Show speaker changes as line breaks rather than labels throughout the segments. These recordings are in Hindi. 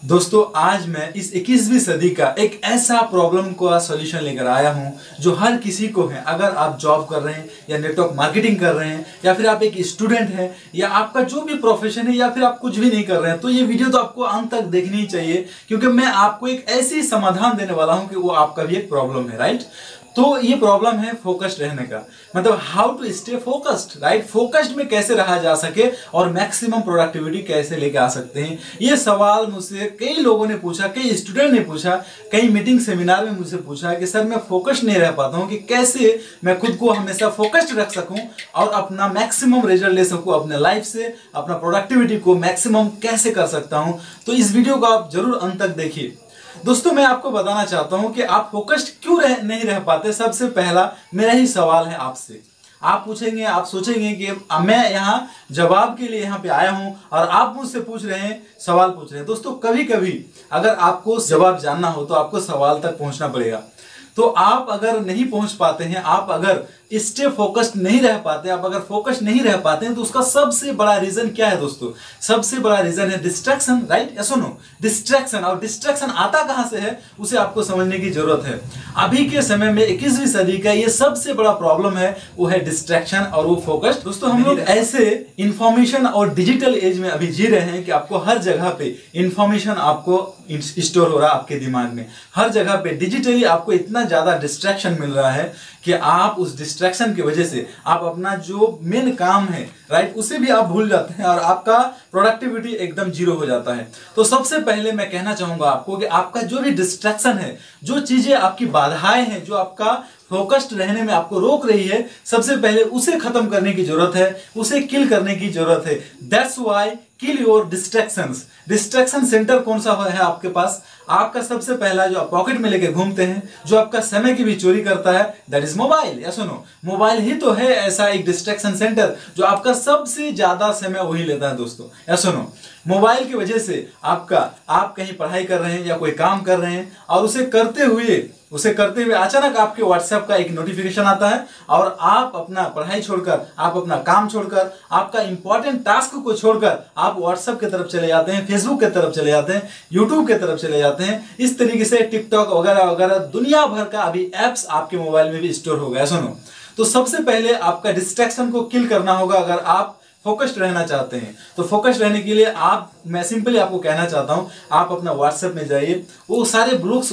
दोस्तों आज मैं इस 21वीं सदी का एक ऐसा प्रॉब्लम का सॉल्यूशन लेकर आया हूं जो हर किसी को है। अगर आप जॉब कर रहे हैं या नेटवर्क मार्केटिंग कर रहे हैं या फिर आप एक स्टूडेंट हैं या आपका जो भी प्रोफेशन है या फिर आप कुछ भी नहीं कर रहे हैं, तो ये वीडियो तो आपको अंत तक देखनी ही चाहिए, क्योंकि मैं आपको एक ऐसी समाधान देने वाला हूं कि वो आपका भी एक प्रॉब्लम है। राइट, तो ये प्रॉब्लम है फोकस्ड रहने का, मतलब how to stay focused. Right, focused में कैसे रहा जा सके और मैक्सिमम प्रोडक्टिविटी कैसे लेके आ सकते हैं। ये सवाल मुझसे कई लोगों ने पूछा, कई स्टूडेंट ने पूछा, कई मीटिंग सेमिनार में मुझसे पूछा कि सर मैं फोकस्ड नहीं रह पाता हूं, कि कैसे मैं खुद को हमेशा फोकस्ड रख सकूं और अपना मैक्सिमम रिजल्ट ले सकूं अपने लाइफ से, अपना प्रोडक्टिविटी को मैक्सिमम कैसे कर सकता हूं। तो इस वीडियो को आप जरूर अंत तक देखिए। दोस्तों मैं आपको बताना चाहता हूं कि आप फोकस्ड क्यों नहीं रह पाते। सबसे पहला मेरा ही सवाल है आपसे। आप पूछेंगे, आप सोचेंगे कि मैं यहाँ जवाब के लिए यहाँ पे आया हूं और आप मुझसे पूछ रहे हैं, सवाल पूछ रहे हैं। दोस्तों कभी कभी अगर आपको जवाब जानना हो तो आपको सवाल तक पहुंचना पड़ेगा। तो आप अगर नहीं पहुंच पाते हैं, आप अगर स्टे फोकस्ड नहीं रह पाते, आप अगर फोकस्ड नहीं रह पाते हैं, तो उसका सबसे बड़ा रीजन क्या है दोस्तों? सबसे बड़ा रीजन है डिस्ट्रैक्शन। राइट, या सुनो, डिस्ट्रैक्शन। और डिस्ट्रैक्शन आता कहां से है उसे आपको समझने की जरूरत है। अभी के समय में 21वीं सदी का ये सबसे बड़ा प्रॉब्लम है, वो है डिस्ट्रैक्शन और वो फोकस्ड। दोस्तों हम लोग ऐसे इंफॉर्मेशन और डिजिटल एज में अभी जी रहे हैं कि आपको हर जगह पे इंफॉर्मेशन आपको स्टोर हो रहा है आपके दिमाग में। हर जगह पे डिजिटली आपको इतना ज्यादा डिस्ट्रैक्शन मिल रहा है कि आप उस डिस्ट्रैक्शन की वजह से आप अपना जो मेन काम है, राइट, उसे भी आप भूल जाते हैं और आपका प्रोडक्टिविटी एकदम जीरो हो जाता है। तो सबसे पहले मैं कहना चाहूंगा आपको कि आपका जो भी डिस्ट्रैक्शन है, जो चीजें आपकी बाधाएं हैं, जो आपका फोकस्ड रहने में आपको रोक रही है, सबसे पहले उसे खत्म करने की जरूरत है, उसे किल करने की जरूरत है। That's why kill your distractions. Distraction centre कौन सा है आपके पास? आपका सबसे पहला जो आप पॉकेट में लेके घूमते हैं, जो आपका समय की भी चोरी करता है, दैट इज मोबाइल। या सुनो, मोबाइल ही तो है ऐसा एक डिस्ट्रैक्शन सेंटर जो आपका सबसे ज्यादा समय वही लेता है दोस्तों। या सुनो, मोबाइल की वजह से आप कहीं पढ़ाई कर रहे हैं या कोई काम कर रहे हैं और उसे करते हुए अचानक आपके व्हाट्सएप का एक नोटिफिकेशन आता है और आप अपना पढ़ाई छोड़कर, आप अपना काम छोड़कर, आपका इंपॉर्टेंट टास्क को छोड़कर आप व्हाट्सएप की तरफ चले जाते हैं, फेसबुक की तरफ चले जाते हैं, यूट्यूब की तरफ चले जाते हैं। इस तरीके से टिकटॉक वगैरह वगैरह दुनिया भर का अभी एप्स आपके मोबाइल में भी स्टोर हो गया। सुनो, तो सबसे पहले आपका डिस्ट्रैक्शन को किल करना होगा। अगर आप फोकस्ड रहना चाहते हैं तो फोकस्ड रहने के लिए मैं सिंपली आपको कहना चाहता हूं, आप अपना व्हाट्सएप में जाइए, वो सारे ग्रुप्स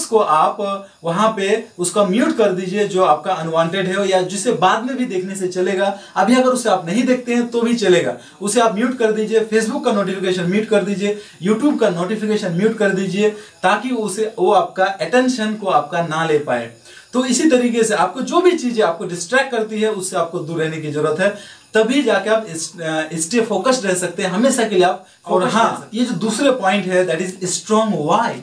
को आप वहां पे उसका म्यूट कर दीजिए जो आपका अनवांटेड है या जिसे बाद में भी देखने से चलेगा। अभी अगर उसे आप नहीं देखते हैं तो भी चलेगा, उसे आप म्यूट कर दीजिए। फेसबुक का नोटिफिकेशन म्यूट कर दीजिए, यूट्यूब का नोटिफिकेशन म्यूट कर दीजिए, ताकि वो आपका अटेंशन को आपका ना ले पाए। तो इसी तरीके से आपको जो भी चीजें आपको डिस्ट्रैक्ट करती है उससे आपको दूर रहने की जरूरत है, तभी जाके आप स्टे फोकस्ड रह सकते हैं हमेशा के लिए आप। और हाँ, ये जो दूसरे पॉइंट है दैट इज स्ट्रॉन्ग वाई।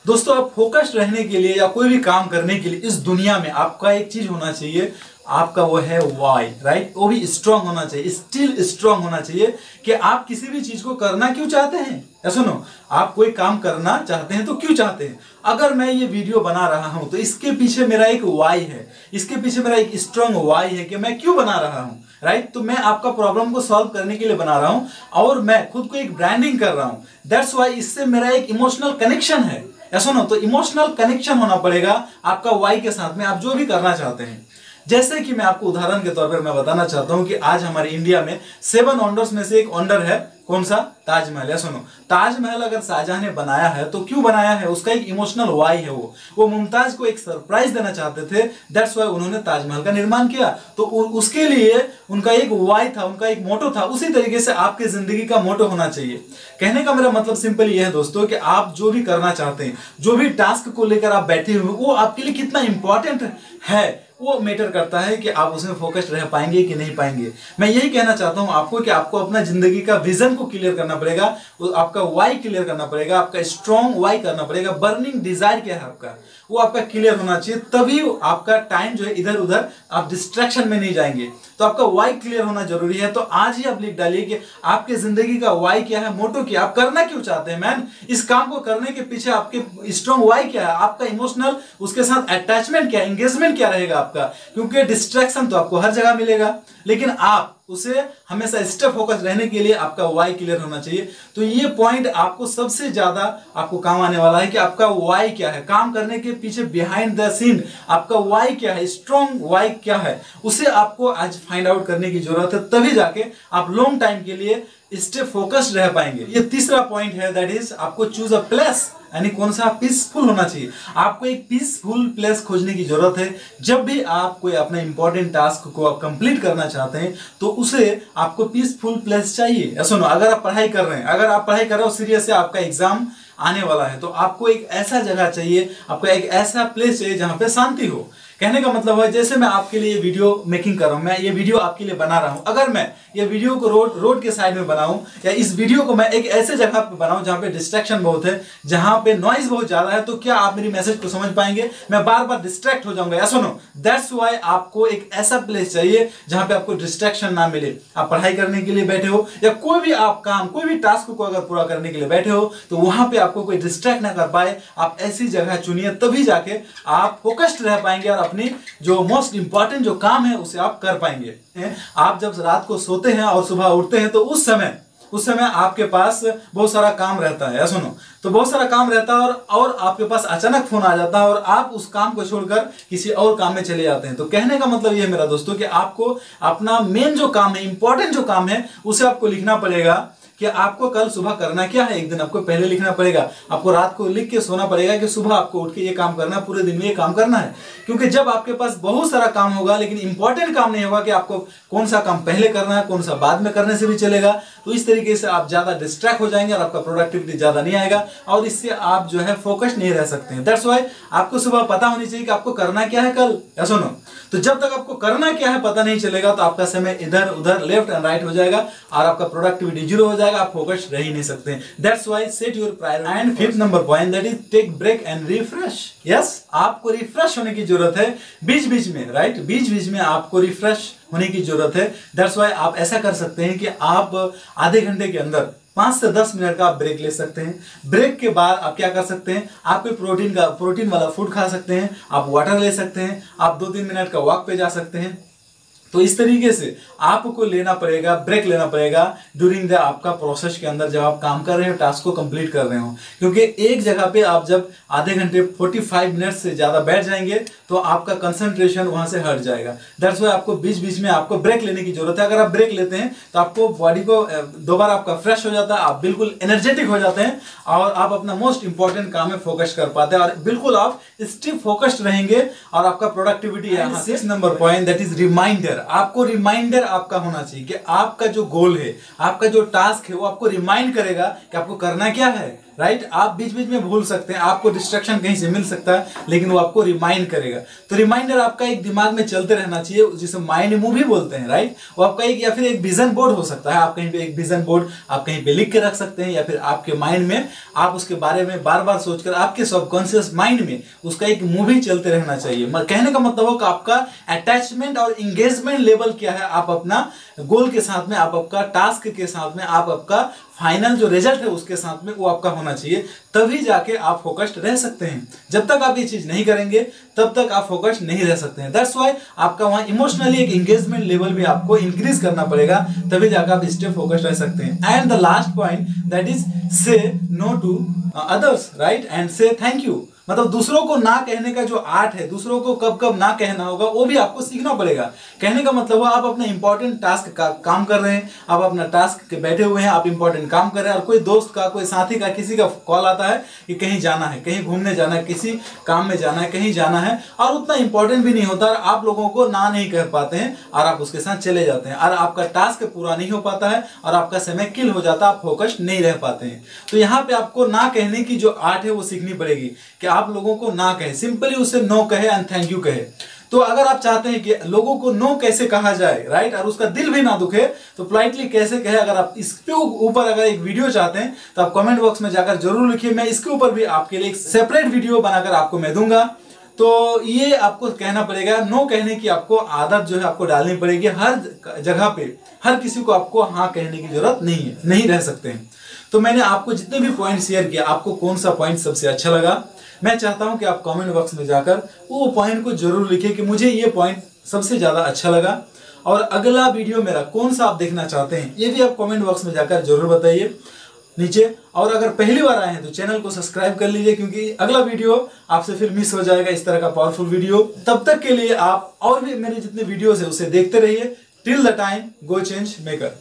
दोस्तों आप फोकस्ड रहने के लिए या कोई भी काम करने के लिए इस दुनिया में आपका एक चीज होना चाहिए, आपका वो है वाई। राइट, वो भी स्ट्रांग होना चाहिए, स्टिल स्ट्रांग होना चाहिए कि आप किसी भी चीज को करना क्यों चाहते हैं। या सुनो, आप कोई काम करना चाहते हैं तो क्यों चाहते हैं? अगर मैं ये वीडियो बना रहा हूं तो इसके पीछे मेरा एक वाई है, इसके पीछे मेरा एक स्ट्रांग वाई है कि मैं क्यों बना रहा हूं। राइट, तो मैं आपका प्रॉब्लम को सॉल्व करने के लिए बना रहा हूं और मैं खुद को एक ब्रांडिंग कर रहा हूं। दैट्स व्हाई इससे मेरा एक इमोशनल कनेक्शन है। या सुनो, तो इमोशनल कनेक्शन होना पड़ेगा आपका वाई के साथ में, आप जो भी करना चाहते हैं। जैसे कि मैं आपको उदाहरण के तौर पर मैं बताना चाहता हूं कि आज हमारे इंडिया में 7 वंडर्स में से एक वंडर है, कौन सा? ताजमहल। या सुनो, ताजमहल अगर शाहजहां ने बनाया है तो क्यों बनाया है? उसका एक इमोशनल वाई है। वो मुमताज को एक सरप्राइज देना चाहते थे, दैट्स व्हाई उन्होंने ताजमहल का निर्माण किया। तो उसके लिए उनका एक वाई था, उनका एक मोटो था। उसी तरीके से आपकी जिंदगी का मोटो होना चाहिए। कहने का मेरा मतलब सिंपल ये है दोस्तों कि आप जो भी करना चाहते हैं, जो भी टास्क को लेकर आप बैठे हुए, वो आपके लिए कितना इंपॉर्टेंट है वो मैटर करता है कि आप उसमें फोकस्ड रह पाएंगे कि नहीं पाएंगे। मैं यही कहना चाहता हूं आपको कि आपको अपना जिंदगी का विजन को क्लियर करना पड़ेगा, आपका वाई क्लियर करना पड़ेगा, आपका स्ट्रॉन्ग वाई करना पड़ेगा। बर्निंग डिजायर क्या है आपका, वो आपका क्लियर होना चाहिए, तभी आपका टाइम जो है इधर उधर आप डिस्ट्रैक्शन में नहीं जाएंगे। तो आपका वाई क्लियर होना जरूरी है। तो आज ही आप लिख डालिए कि आपके जिंदगी का वाई क्या है, मोटो क्या, आप करना क्यों चाहते हैं। मैन, इस काम को करने के पीछे आपके स्ट्रॉन्ग वाई क्या है, आपका इमोशनल उसके साथ अटैचमेंट क्या, एंगेजमेंट क्या रहेगा आपका। क्योंकि डिस्ट्रैक्शन तो आपको हर जगह मिलेगा, लेकिन आप उसे हमेशा स्टे फोकस रहने के लिए आपका वाई क्लियर होना चाहिए। तो ये पॉइंट आपको सबसे ज्यादा आपको काम आने वाला है कि आपका वाई क्या है, काम करने के पीछे बिहाइंड द सीन आपका वाई क्या है, स्ट्रॉन्ग वाई क्या है, उसे आपको आज फाइंड आउट करने की जरूरत है। तभी जाके आप लॉन्ग टाइम के लिए स्टे फोकस्ड रह पाएंगे। ये तीसरा पॉइंट है, दैट इज आपको चूज अ प्लेस, यानी कौन सा पीसफुल होना चाहिए। आपको एक पीसफुल प्लेस खोजने की जरूरत है। जब भी आप कोई अपना इंपॉर्टेंट टास्क को आप कंप्लीट करना चाहते हैं तो उसे आपको पीसफुल प्लेस चाहिए। सुनो, अगर आप पढ़ाई कर रहे हैं, अगर आप पढ़ाई कर रहे हो सीरियस से, आपका एग्जाम आने वाला है, तो आपको एक ऐसा जगह चाहिए, आपको एक ऐसा प्लेस चाहिए जहां पे शांति हो। कहने का मतलब है, जैसे मैं आपके लिए वीडियो मेकिंग कर रहा हूं, मैं ये वीडियो आपके लिए बना रहा हूं, अगर मैं ये वीडियो को रोड के साइड में बनाऊं, या इस वीडियो को मैं एक ऐसे जगह पे बनाऊं जहां पे डिस्ट्रैक्शन बहुत है, जहां पे नॉइज बहुत ज्यादा है, तो क्या आप मेरी मैसेज को समझ पाएंगे? मैं बार बार डिस्ट्रैक्ट हो जाऊंगा। ऐसा नो, दैट्स व्हाई आपको एक ऐसा प्लेस चाहिए जहां पे आपको डिस्ट्रैक्शन ना मिले। आप पढ़ाई करने के लिए बैठे हो या कोई भी आप काम, कोई भी टास्क को अगर पूरा करने के लिए बैठे हो, तो वहां पे आपको कोई डिस्ट्रैक्ट ना कर पाए। आप ऐसी जगह चुनिए, तभी जाके आप फोकस्ड रह पाएंगे और अपनी जो मोस्ट इंपॉर्टेंट जो काम है उसे आप कर पाएंगे। आप जब रात को सोते हैं और सुबह उठते हैं, तो उस समय आपके पास बहुत सारा काम रहता है। सुनो, तो बहुत सारा काम रहता है और आपके पास अचानक फोन आ जाता है और आप उस काम को छोड़कर किसी और काम में चले जाते हैं। तो कहने का मतलब ये है मेरा दोस्तों कि आपको अपना मेन जो काम है, इंपॉर्टेंट जो काम है, उसे आपको लिखना पड़ेगा कि आपको कल सुबह करना क्या है। एक दिन आपको पहले लिखना पड़ेगा, आपको रात को लिख के सोना पड़ेगा कि सुबह आपको उठ के ये काम करना है, पूरे दिन में ये काम करना है। क्योंकि जब आपके पास बहुत सारा काम होगा लेकिन इंपॉर्टेंट काम नहीं होगा कि आपको कौन सा काम पहले करना है, कौन सा बाद में करने से भी चलेगा, तो इस तरीके से आप ज्यादा डिस्ट्रैक्ट हो जाएंगे और आपका प्रोडक्टिविटी ज्यादा नहीं आएगा और इससे आप जो है फोकस नहीं रह सकते हैं। दैट्स व्हाई आपको सुबह पता होनी चाहिए कि आपको करना क्या है कल। या सुनो, तो जब तक आपको करना क्या है पता नहीं चलेगा, तो आपका समय इधर उधर लेफ्ट एंड राइट हो जाएगा और आपका प्रोडक्टिविटी जीरो हो जाएगा, आप फोकस रह ही नहीं सकते। That's why set your priority. And fifth number point, that is take break and refresh. Yes, आपको रिफ्रेश होने की जरूरत है बीच बीच में, राइट? बीच बीच में आपको रिफ्रेश होने की जरूरत है। दैट्स व्हाई आप ऐसा कर सकते हैं कि आप आधे घंटे के अंदर 5 से 10 मिनट का आप ब्रेक ले सकते हैं। ब्रेक के बाद आप क्या कर सकते हैं, आप कोई प्रोटीन वाला फूड खा सकते हैं, आप वाटर ले सकते हैं, आप 2-3 मिनट का वॉक पे जा सकते हैं। तो इस तरीके से आपको लेना पड़ेगा, ब्रेक लेना पड़ेगा ड्यूरिंग द आपका प्रोसेस के अंदर, जब आप काम कर रहे हो, टास्क को कंप्लीट कर रहे हो। क्योंकि एक जगह पे आप जब आधे घंटे 45 मिनट से ज्यादा बैठ जाएंगे तो आपका कंसंट्रेशन वहां से हट जाएगा। दैट्स व्हाई आपको बीच बीच में आपको ब्रेक लेने की जरूरत है। अगर आप ब्रेक लेते हैं तो आपको बॉडी को दोबारा आपका फ्रेश हो जाता है, आप बिल्कुल एनर्जेटिक हो जाते हैं और आप अपना मोस्ट इंपॉर्टेंट काम में फोकस कर पाते हैं और बिल्कुल आप स्टिफ फोकस्ड रहेंगे और आपका प्रोडक्टिविटी है। 6 number point, that is reminder. आपको रिमाइंडर आपका होना चाहिए कि आपका जो गोल है, आपका जो टास्क है, वो आपको रिमाइंड करेगा कि आपको करना क्या है, राइट? आप बीच बीच में भूल सकते हैं, आपको डिस्ट्रैक्शन कहीं से मिल सकता है, लेकिन वो आपको रिमाइंड करेगा। तो रिमाइंडर आपका एक दिमाग में चलते रहना चाहिए, जिसे माइंड मूवी बोलते हैं, राइट? वो आपका एक या फिर एक विजन बोर्ड हो सकता है। आप कहीं पे एक विजन बोर्ड आप कहीं पे लिख के रख सकते हैं, या फिर आपके माइंड में आप उसके बारे में बार बार सोचकर आपके सबकॉन्शियस माइंड में उसका एक मूवी चलते रहना चाहिए। कहने का मतलब हो कि आपका अटैचमेंट और इंगेजमेंट लेवल क्या है, आप अपना गोल के साथ में, आप आपका टास्क के साथ में, आप आपका फाइनल जो रिजल्ट है उसके साथ में, वो आपका होना चाहिए। तभी जाके आप फोकस्ड रह सकते हैं। जब तक आप ये चीज नहीं करेंगे तब तक आप फोकस्ड नहीं रह सकते हैं। दैट्स व्हाई आपका वहां इमोशनली एक एंगेजमेंट लेवल भी आपको इंक्रीज करना पड़ेगा, तभी जाकर आप स्टे फोकस्ड रह सकते हैं। And the last point, that is say no to others, right? And say thank you. मतलब दूसरों को ना कहने का जो आर्ट है, दूसरों को कब कब ना कहना होगा, वो भी आपको सीखना पड़ेगा। कहने का मतलब है आप अपने इंपॉर्टेंट टास्क का काम कर रहे हैं, आप अपना टास्क के बैठे हुए हैं, आप इंपॉर्टेंट काम कर रहे हैं और कोई दोस्त का, कोई साथी का, किसी का कॉल आता है कि कहीं जाना है, कहीं घूमने जाना है, किसी काम में जाना है, कहीं जाना है, और उतना इंपॉर्टेंट भी नहीं होता और आप लोगों को ना नहीं कह पाते हैं और आप उसके साथ चले जाते हैं और आपका टास्क पूरा नहीं हो पाता है और आपका समय किल हो जाता है, आप फोकस्ड नहीं रह पाते हैं। तो यहाँ पे आपको ना कहने की जो आर्ट है वो सीखनी पड़ेगी कि आप लोगों को ना कहे, सिंपली उसे नो कहे एंड थैंक यू कहे। तो अगर आप चाहते हैं कि लोगों को नो कैसे कहा जाए, राइट, और उसका दिल भी ना दुखे, तो पोलाइटली कैसे कहे, अगर आप इसके ऊपर अगर एक वीडियो चाहते हैं तो आप कमेंट बॉक्स में जाकर जरूर लिखिए। मैं इसके ऊपर भी आपके लिए एक सेपरेट वीडियो बनाकर आपको मैं दूंगा। तो ये आपको कहना पड़ेगा, नो कहने की आपको आदत जो है आपको डालनी पड़ेगी। हर जगह पे हर किसी को आपको हाँ कहने की जरूरत नहीं है, नहीं रह सकते हैं। तो मैंने आपको जितने भी पॉइंट शेयर किया, आपको कौन सा पॉइंट सबसे अच्छा लगा, मैं चाहता हूं कि आप कमेंट बॉक्स में जाकर वो पॉइंट को जरूर लिखें कि मुझे ये पॉइंट सबसे ज्यादा अच्छा लगा। और अगला वीडियो मेरा कौन सा आप देखना चाहते हैं ये भी आप कमेंट बॉक्स में जाकर जरूर बताइए नीचे। और अगर पहली बार आए हैं तो चैनल को सब्सक्राइब कर लीजिए, क्योंकि अगला वीडियो आपसे फिर मिस हो जाएगा इस तरह का पावरफुल वीडियो। तब तक के लिए आप और भी मेरे जितने वीडियोस है उसे देखते रहिए। Till the time, go change maker.